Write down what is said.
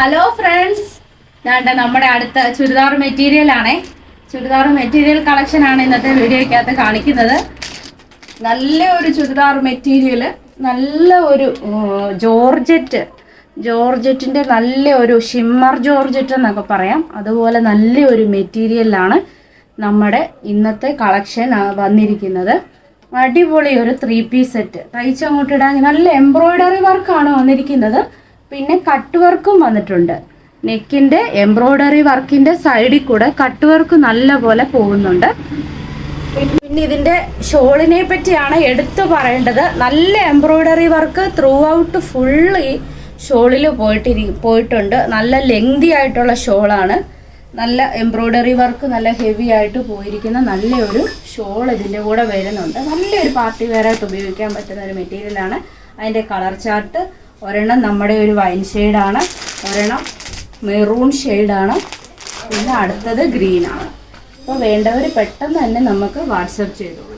Hello friends, നമ്മുടെ അടുത്ത churidar material ആണേ. ചുരിദാർ മെറ്റീരിയൽ കളക്ഷൻ ആണ് ഇന്നത്തെ വീഡിയോയ്ക്കകത്ത് കാണിക്കുന്നത്. നല്ല ഒരു ചുരിദാർ മെറ്റീരിയൽ, നല്ല ഒരു ജോർജറ്റിൻ്റെ നല്ല ഒരു ഷിമ്മർ ജോർജറ്റ് എന്നൊക്കെ പറയാം. അതുപോലെ നല്ല ഒരു മെറ്റീരിയലാണ് നമ്മുടെ ഇന്നത്തെ കളക്ഷൻ വന്നിരിക്കുന്നത്. അടിപൊളി ഒരു 3 പീസ് സെറ്റ് തയ്ച്ചങ്ങോട്ടിടാൻ നല്ല എംബ്രോയ്ഡറി വർക്കാണ് വന്നിരിക്കുന്നത്. പിന്നെ കട്ട് വർക്കും വന്നിട്ടുണ്ട്. നെക്കിൻ്റെ എംബ്രോയ്ഡറി വർക്കിൻ്റെ സൈഡിൽ കൂടെ കട്ട് വർക്ക് നല്ല പോലെ പോകുന്നുണ്ട്. പിന്നെ ഇതിൻ്റെ ഷോളിനെ പറ്റിയാണ് എടുത്തു പറയേണ്ടത്. നല്ല embroidery work through out full ഈ ഷോളിൽ പോയിട്ടുണ്ട്. നല്ല ലെങ്തി ആയിട്ടുള്ള ഷോളാണ്. നല്ല എംബ്രോയ്ഡറി വർക്ക് നല്ല ഹെവി ആയിട്ട് പോയിരിക്കുന്ന നല്ലൊരു ഷോൾ ഇതിൻ്റെ കൂടെ വരുന്നുണ്ട്. നല്ലൊരു പാർട്ടി വെയറായിട്ട് ഉപയോഗിക്കാൻ പറ്റുന്ന ഒരു മെറ്റീരിയലാണ്. അതിൻ്റെ കളർ ചാർട്ട് ഒരെണ്ണം നമ്മുടെ ഒരു വൈൻ ഷെയ്ഡാണ്, ഒരെണ്ണം മെറൂൺ ഷെയ്ഡാണ്, പിന്നെ അടുത്തത് ഗ്രീനാണ്. അപ്പോൾ വേണ്ടവർ പെട്ടെന്ന് തന്നെ നമുക്ക് വാട്സപ്പ് ചെയ്തോളൂ.